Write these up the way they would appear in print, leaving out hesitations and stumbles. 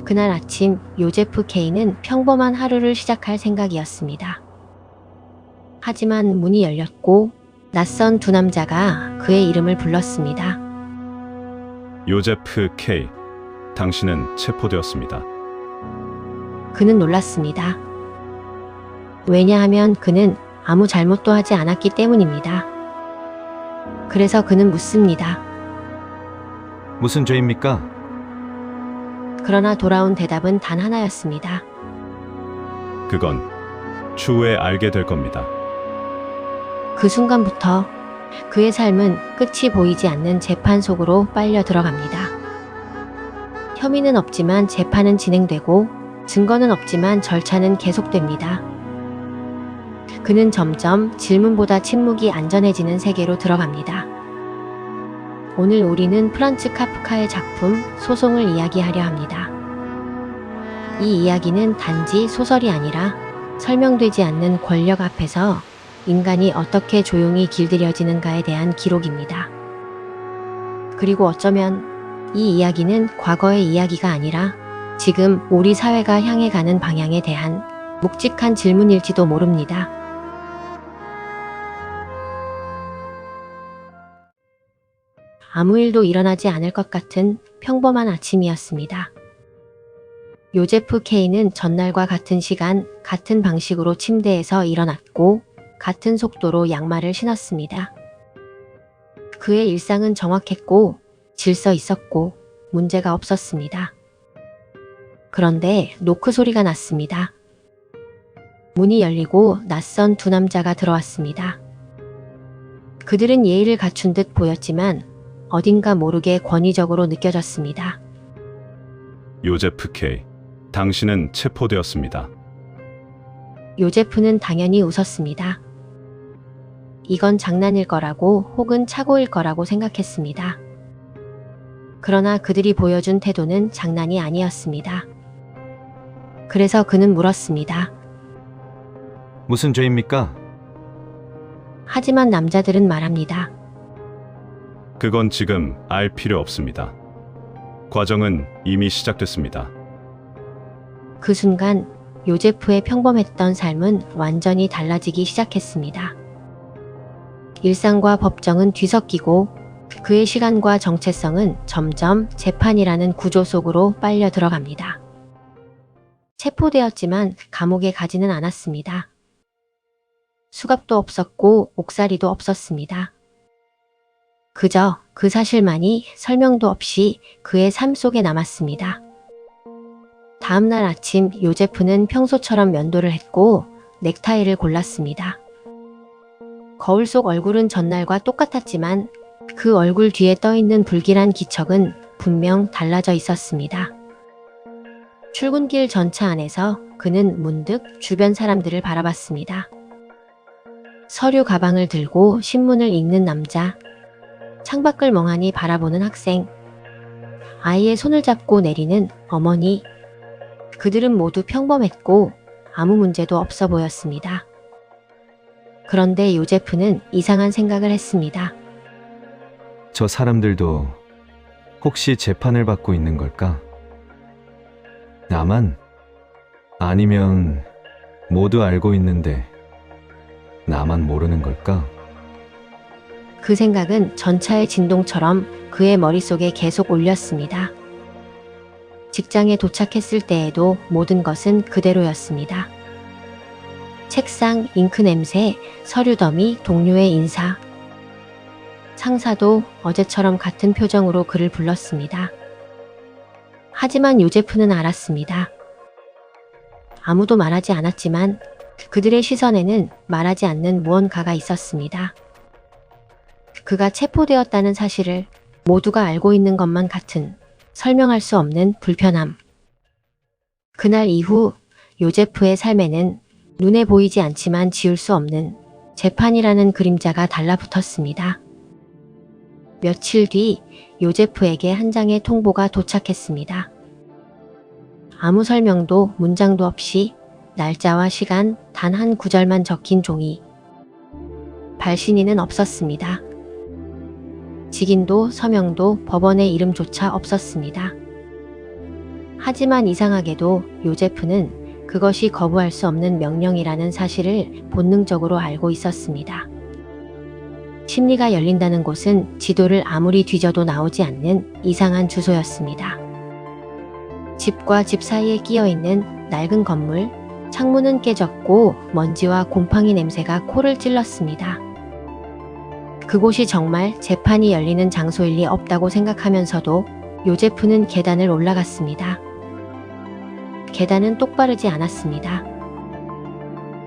그날 아침 요제프 K는 평범한 하루를 시작할 생각이었습니다. 하지만 문이 열렸고 낯선 두 남자가 그의 이름을 불렀습니다. 요제프 K, 당신은 체포되었습니다. 그는 놀랐습니다. 왜냐하면 그는 아무 잘못도 하지 않았기 때문입니다. 그래서 그는 묻습니다. 무슨 죄입니까? 그러나 돌아온 대답은 단 하나였습니다. 그건 추후에 알게 될 겁니다. 그 순간부터 그의 삶은 끝이 보이지 않는 재판 속으로 빨려 들어갑니다. 혐의는 없지만 재판은 진행되고 증거는 없지만 절차는 계속됩니다. 그는 점점 질문보다 침묵이 안전해지는 세계로 들어갑니다. 오늘 우리는 프란츠 카프카의 작품 소송을 이야기하려 합니다. 이 이야기는 단지 소설이 아니라 설명되지 않는 권력 앞에서 인간이 어떻게 조용히 길들여지는가에 대한 기록입니다. 그리고 어쩌면 이 이야기는 과거의 이야기가 아니라 지금 우리 사회가 향해 가는 방향에 대한 묵직한 질문일지도 모릅니다. 아무 일도 일어나지 않을 것 같은 평범한 아침이었습니다. 요제프 K는 전날과 같은 시간, 같은 방식으로 침대에서 일어났고 같은 속도로 양말을 신었습니다. 그의 일상은 정확했고 질서 있었고 문제가 없었습니다. 그런데 노크 소리가 났습니다. 문이 열리고 낯선 두 남자가 들어왔습니다. 그들은 예의를 갖춘 듯 보였지만 어딘가 모르게 권위적으로 느껴졌습니다. 요제프 K, 당신은 체포되었습니다. 요제프는 당연히 웃었습니다. 이건 장난일 거라고 혹은 착오일 거라고 생각했습니다. 그러나 그들이 보여준 태도는 장난이 아니었습니다. 그래서 그는 물었습니다. 무슨 죄입니까? 하지만 남자들은 말합니다. 그건 지금 알 필요 없습니다. 과정은 이미 시작됐습니다. 그 순간 요제프의 평범했던 삶은 완전히 달라지기 시작했습니다. 일상과 법정은 뒤섞이고 그의 시간과 정체성은 점점 재판이라는 구조 속으로 빨려 들어갑니다. 체포되었지만 감옥에 가지는 않았습니다. 수갑도 없었고 옥살이도 없었습니다. 그저 그 사실만이 설명도 없이 그의 삶 속에 남았습니다. 다음날 아침 요제프는 평소처럼 면도를 했고 넥타이를 골랐습니다. 거울 속 얼굴은 전날과 똑같았지만 그 얼굴 뒤에 떠있는 불길한 기척은 분명 달라져 있었습니다. 출근길 전차 안에서 그는 문득 주변 사람들을 바라봤습니다. 서류 가방을 들고 신문을 읽는 남자, 창밖을 멍하니 바라보는 학생, 아이의 손을 잡고 내리는 어머니, 그들은 모두 평범했고 아무 문제도 없어 보였습니다. 그런데 요제프는 이상한 생각을 했습니다. 저 사람들도 혹시 재판을 받고 있는 걸까? 나만? 아니면 모두 알고 있는데 나만 모르는 걸까? 그 생각은 전차의 진동처럼 그의 머릿속에 계속 울렸습니다. 직장에 도착했을 때에도 모든 것은 그대로였습니다. 책상, 잉크 냄새, 서류 더미, 동료의 인사. 상사도 어제처럼 같은 표정으로 그를 불렀습니다. 하지만 요제프는 알았습니다. 아무도 말하지 않았지만 그들의 시선에는 말하지 않는 무언가가 있었습니다. 그가 체포되었다는 사실을 모두가 알고 있는 것만 같은 설명할 수 없는 불편함. 그날 이후 요제프의 삶에는 눈에 보이지 않지만 지울 수 없는 재판이라는 그림자가 달라붙었습니다. 며칠 뒤 요제프에게 한 장의 통보가 도착했습니다. 아무 설명도 문장도 없이 날짜와 시간 단 한 구절만 적힌 종이. 발신인은 없었습니다. 직인도 서명도 법원의 이름조차 없었습니다. 하지만 이상하게도 요제프는 그것이 거부할 수 없는 명령이라는 사실을 본능적으로 알고 있었습니다. 심리가 열린다는 곳은 지도를 아무리 뒤져도 나오지 않는 이상한 주소였습니다. 집과 집 사이에 끼어 있는 낡은 건물, 창문은 깨졌고 먼지와 곰팡이 냄새가 코를 찔렀습니다. 그곳이 정말 재판이 열리는 장소일 리 없다고 생각하면서도 요제프는 계단을 올라갔습니다. 계단은 똑바르지 않았습니다.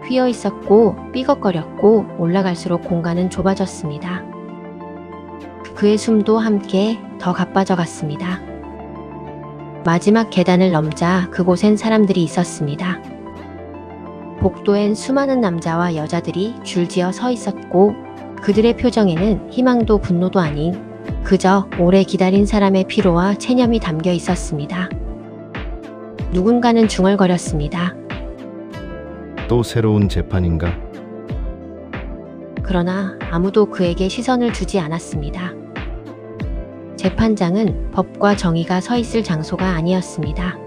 휘어 있었고 삐걱거렸고 올라갈수록 공간은 좁아졌습니다. 그의 숨도 함께 더 가빠져 갔습니다. 마지막 계단을 넘자 그곳엔 사람들이 있었습니다. 복도엔 수많은 남자와 여자들이 줄지어 서 있었고 그들의 표정에는 희망도 분노도 아닌 그저 오래 기다린 사람의 피로와 체념이 담겨 있었습니다. 누군가는 중얼거렸습니다. 또 새로운 재판인가? 그러나 아무도 그에게 시선을 주지 않았습니다. 재판장은 법과 정의가 서 있을 장소가 아니었습니다.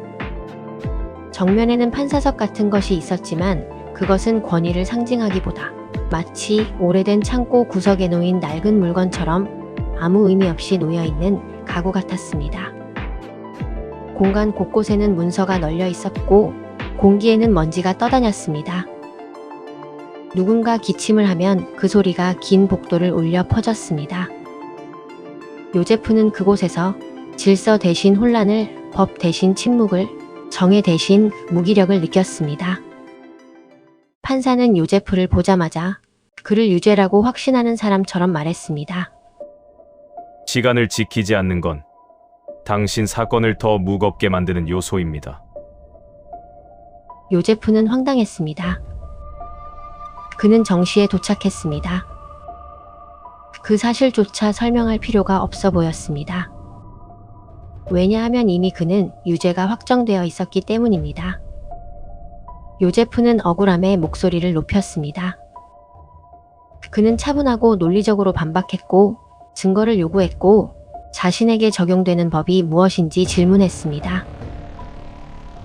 정면에는 판사석 같은 것이 있었지만 그것은 권위를 상징하기보다 마치 오래된 창고 구석에 놓인 낡은 물건처럼 아무 의미 없이 놓여있는 가구 같았습니다. 공간 곳곳에는 문서가 널려 있었고 공기에는 먼지가 떠다녔습니다. 누군가 기침을 하면 그 소리가 긴 복도를 울려 퍼졌습니다. 요제프는 그곳에서 질서 대신 혼란을, 법 대신 침묵을, 정의 대신 무기력을 느꼈습니다. 판사는 요제프를 보자마자 그를 유죄라고 확신하는 사람처럼 말했습니다. 시간을 지키지 않는 건 당신 사건을 더 무겁게 만드는 요소입니다. 요제프는 황당했습니다. 그는 정시에 도착했습니다. 그 사실조차 설명할 필요가 없어 보였습니다. 왜냐하면 이미 그는 유죄가 확정되어 있었기 때문입니다. 요제프는 억울함에 목소리를 높였습니다. 그는 차분하고 논리적으로 반박했고 증거를 요구했고 자신에게 적용되는 법이 무엇인지 질문했습니다.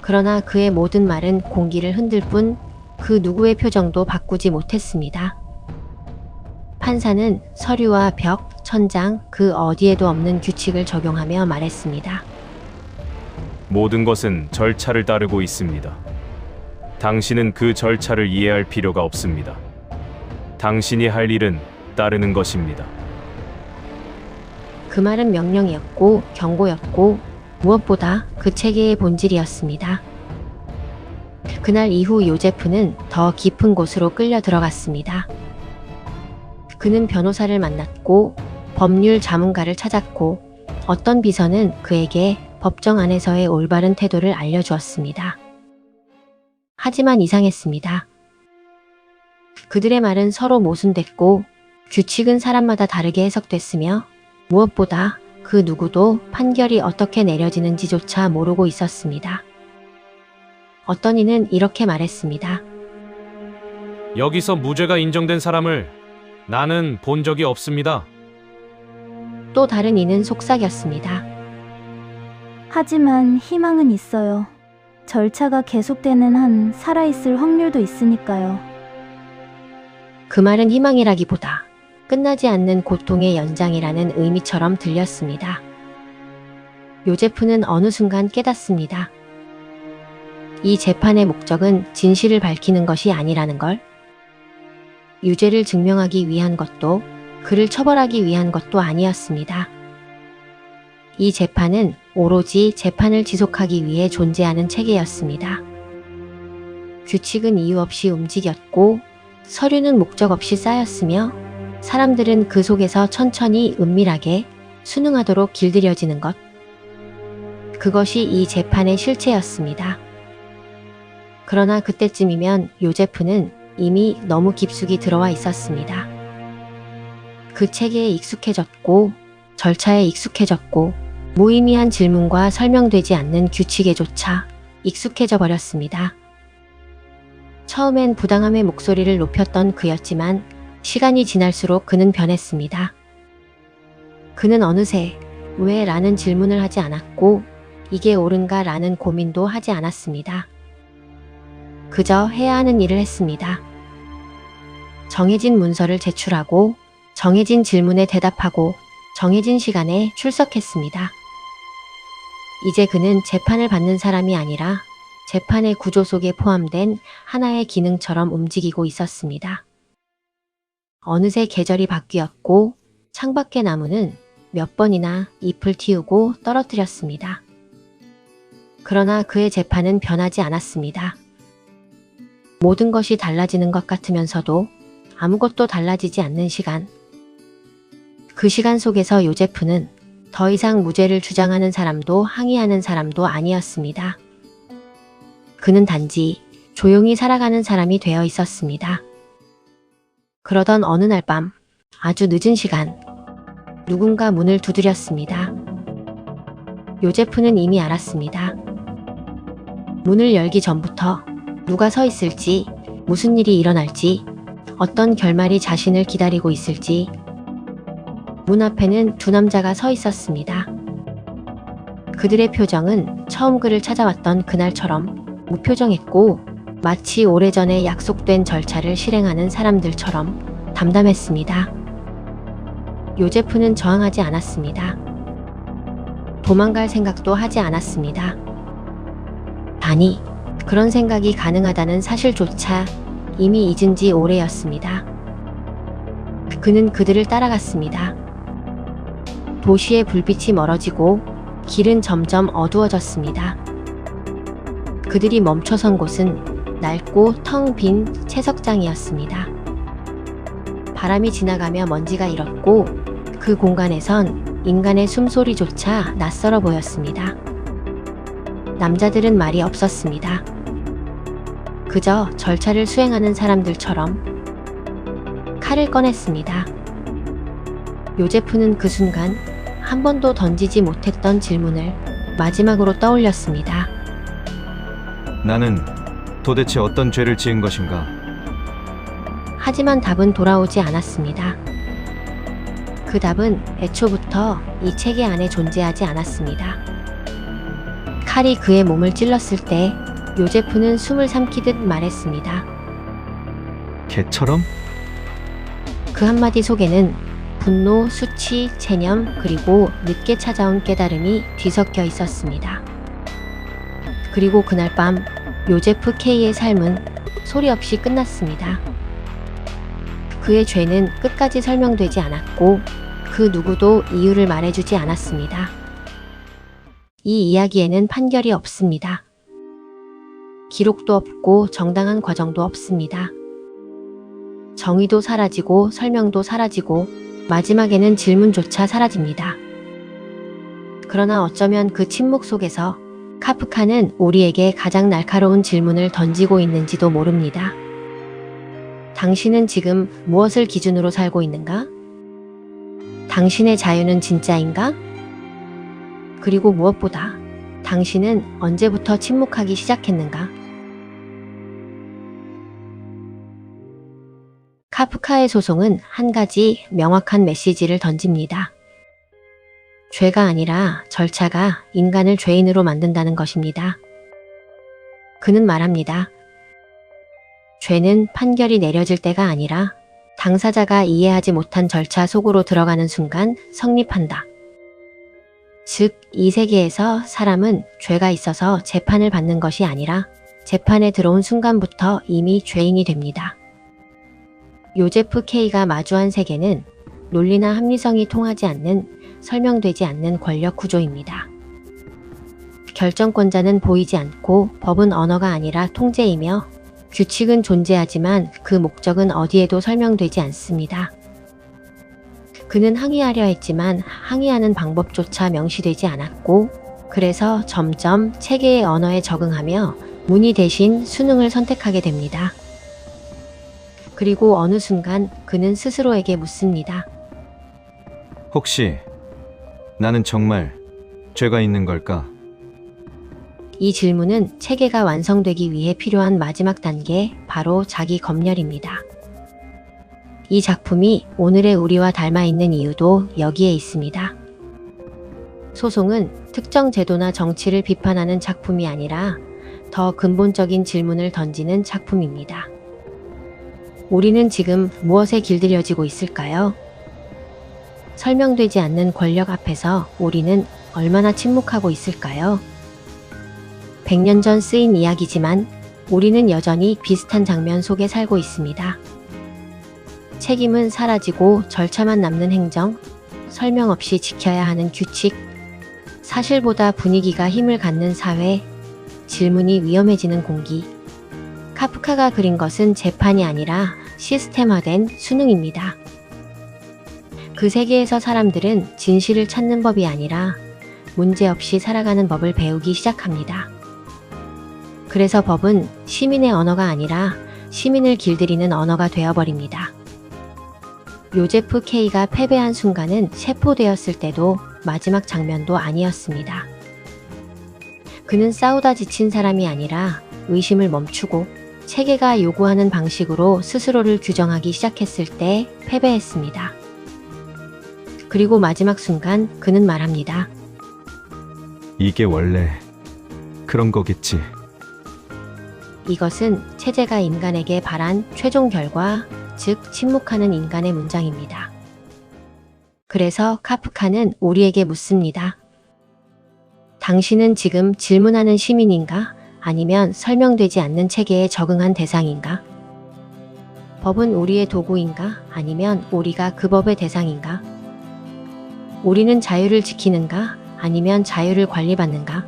그러나 그의 모든 말은 공기를 흔들 뿐 그 누구의 표정도 바꾸지 못했습니다. 판사는 서류와 벽, 천장, 그 어디에도 없는 규칙을 적용하며 말했습니다. 모든 것은 절차를 따르고 있습니다. 당신은 그 절차를 이해할 필요가 없습니다. 당신이 할 일은 따르는 것입니다. 그 말은 명령이었고 경고였고 무엇보다 그 체계의 본질이었습니다. 그날 이후 요제프는 더 깊은 곳으로 끌려 들어갔습니다. 그는 변호사를 만났고 법률 자문가를 찾았고 어떤 비서는 그에게 법정 안에서의 올바른 태도를 알려주었습니다. 하지만 이상했습니다. 그들의 말은 서로 모순됐고 규칙은 사람마다 다르게 해석됐으며 무엇보다 그 누구도 판결이 어떻게 내려지는지조차 모르고 있었습니다. 어떤 이는 이렇게 말했습니다. 여기서 무죄가 인정된 사람을 나는 본 적이 없습니다. 또 다른 이는 속삭였습니다. 하지만 희망은 있어요. 절차가 계속되는 한 살아있을 확률도 있으니까요. 그 말은 희망이라기보다 끝나지 않는 고통의 연장이라는 의미처럼 들렸습니다. 요제프는 어느 순간 깨닫습니다. 이 재판의 목적은 진실을 밝히는 것이 아니라는 걸, 유죄를 증명하기 위한 것도 그를 처벌하기 위한 것도 아니었습니다. 이 재판은 오로지 재판을 지속하기 위해 존재하는 체계였습니다. 규칙은 이유 없이 움직였고 서류는 목적 없이 쌓였으며 사람들은 그 속에서 천천히 은밀하게 순응하도록 길들여지는 것. 그것이 이 재판의 실체였습니다. 그러나 그때쯤이면 요제프는 이미 너무 깊숙이 들어와 있었습니다. 그 체계에 익숙해졌고 절차에 익숙해졌고 무의미한 질문과 설명되지 않는 규칙에조차 익숙해져 버렸습니다. 처음엔 부당함의 목소리를 높였던 그였지만 시간이 지날수록 그는 변했습니다. 그는 어느새 왜? 라는 질문을 하지 않았고 이게 옳은가라는 고민도 하지 않았습니다. 그저 해야 하는 일을 했습니다. 정해진 문서를 제출하고 정해진 질문에 대답하고 정해진 시간에 출석했습니다. 이제 그는 재판을 받는 사람이 아니라 재판의 구조 속에 포함된 하나의 기능처럼 움직이고 있었습니다. 어느새 계절이 바뀌었고 창밖의 나무는 몇 번이나 잎을 틔우고 떨어뜨렸습니다. 그러나 그의 재판은 변하지 않았습니다. 모든 것이 달라지는 것 같으면서도 아무것도 달라지지 않는 시간. 그 시간 속에서 요제프는 더 이상 무죄를 주장하는 사람도 항의하는 사람도 아니었습니다. 그는 단지 조용히 살아가는 사람이 되어 있었습니다. 그러던 어느 날 밤, 아주 늦은 시간, 누군가 문을 두드렸습니다. 요제프는 이미 알았습니다. 문을 열기 전부터 누가 서 있을지, 무슨 일이 일어날지, 어떤 결말이 자신을 기다리고 있을지. 문 앞에는 두 남자가 서 있었습니다. 그들의 표정은 처음 그를 찾아왔던 그날처럼 무표정했고 마치 오래전에 약속된 절차를 실행하는 사람들처럼 담담했습니다. 요제프는 저항하지 않았습니다. 도망갈 생각도 하지 않았습니다. 아니, 그런 생각이 가능하다는 사실조차 이미 잊은 지 오래였습니다. 그는 그들을 따라갔습니다. 도시의 불빛이 멀어지고 길은 점점 어두워졌습니다. 그들이 멈춰선 곳은 낡고 텅 빈 채석장이었습니다. 바람이 지나가며 먼지가 일었고 그 공간에선 인간의 숨소리조차 낯설어 보였습니다. 남자들은 말이 없었습니다. 그저 절차를 수행하는 사람들처럼 칼을 꺼냈습니다. 요제프는 그 순간 한 번도 던지지 못했던 질문을 마지막으로 떠올렸습니다. 나는 도대체 어떤 죄를 지은 것인가? 하지만 답은 돌아오지 않았습니다. 그 답은 애초부터 이 체계 안에 존재하지 않았습니다. 칼이 그의 몸을 찔렀을 때 요제프는 숨을 삼키듯 말했습니다. 개처럼? 그 한마디 속에는 분노, 수치, 체념, 그리고 늦게 찾아온 깨달음이 뒤섞여 있었습니다. 그리고 그날 밤 요제프 K의 삶은 소리 없이 끝났습니다. 그의 죄는 끝까지 설명되지 않았고 그 누구도 이유를 말해주지 않았습니다. 이 이야기에는 판결이 없습니다. 기록도 없고 정당한 과정도 없습니다. 정의도 사라지고 설명도 사라지고 마지막에는 질문조차 사라집니다. 그러나 어쩌면 그 침묵 속에서 카프카는 우리에게 가장 날카로운 질문을 던지고 있는지도 모릅니다. 당신은 지금 무엇을 기준으로 살고 있는가? 당신의 자유는 진짜인가? 그리고 무엇보다 당신은 언제부터 침묵하기 시작했는가? 카프카의 소송은 한 가지 명확한 메시지를 던집니다. 죄가 아니라 절차가 인간을 죄인으로 만든다는 것입니다. 그는 말합니다. 죄는 판결이 내려질 때가 아니라 당사자가 이해하지 못한 절차 속으로 들어가는 순간 성립한다. 즉, 이 세계에서 사람은 죄가 있어서 재판을 받는 것이 아니라 재판에 들어온 순간부터 이미 죄인이 됩니다. 요제프 K가 마주한 세계는 논리나 합리성이 통하지 않는, 설명되지 않는 권력 구조입니다. 결정권자는 보이지 않고 법은 언어가 아니라 통제이며 규칙은 존재하지만 그 목적은 어디에도 설명되지 않습니다. 그는 항의하려 했지만 항의하는 방법조차 명시되지 않았고 그래서 점점 체계의 언어에 적응하며 문의 대신 수능을 선택하게 됩니다. 그리고 어느 순간 그는 스스로에게 묻습니다. 혹시 나는 정말 죄가 있는 걸까? 이 질문은 체계가 완성되기 위해 필요한 마지막 단계, 바로 자기 검열입니다. 이 작품이 오늘의 우리와 닮아 있는 이유도 여기에 있습니다. 소송은 특정 제도나 정치를 비판하는 작품이 아니라 더 근본적인 질문을 던지는 작품입니다. 우리는 지금 무엇에 길들여지고 있을까요? 설명되지 않는 권력 앞에서 우리는 얼마나 침묵하고 있을까요? 100년 전 쓰인 이야기지만 우리는 여전히 비슷한 장면 속에 살고 있습니다. 책임은 사라지고 절차만 남는 행정, 설명 없이 지켜야 하는 규칙, 사실보다 분위기가 힘을 갖는 사회, 질문이 위험해지는 공기. 카프카가 그린 것은 재판이 아니라 시스템화된 수능입니다. 그 세계에서 사람들은 진실을 찾는 법이 아니라 문제없이 살아가는 법을 배우기 시작합니다. 그래서 법은 시민의 언어가 아니라 시민을 길들이는 언어가 되어버립니다. 요제프 K가 패배한 순간은 체포되었을 때도 마지막 장면도 아니었습니다. 그는 싸우다 지친 사람이 아니라 의심을 멈추고 체계가 요구하는 방식으로 스스로를 규정하기 시작했을 때 패배했습니다. 그리고 마지막 순간 그는 말합니다. 이게 원래 그런 거겠지. 이것은 체제가 인간에게 바란 최종 결과, 즉 침묵하는 인간의 문장입니다. 그래서 카프카는 우리에게 묻습니다. 당신은 지금 질문하는 시민인가? 아니면 설명되지 않는 체계에 적응한 대상인가? 법은 우리의 도구인가? 아니면 우리가 그 법의 대상인가? 우리는 자유를 지키는가? 아니면 자유를 관리받는가?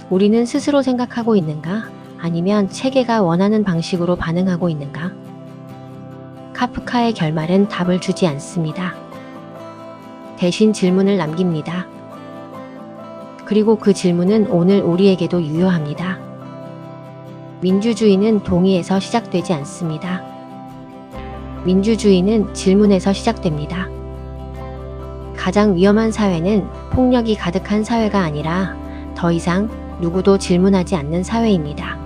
우리는 스스로 생각하고 있는가? 아니면 체계가 원하는 방식으로 반응하고 있는가? 카프카의 결말은 답을 주지 않습니다. 대신 질문을 남깁니다. 그리고 그 질문은 오늘 우리에게도 유효합니다. 민주주의는 동의에서 시작되지 않습니다. 민주주의는 질문에서 시작됩니다. 가장 위험한 사회는 폭력이 가득한 사회가 아니라 더 이상 누구도 질문하지 않는 사회입니다.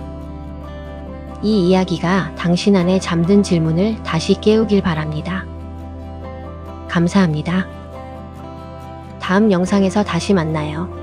이 이야기가 당신 안에 잠든 질문을 다시 깨우길 바랍니다. 감사합니다. 다음 영상에서 다시 만나요.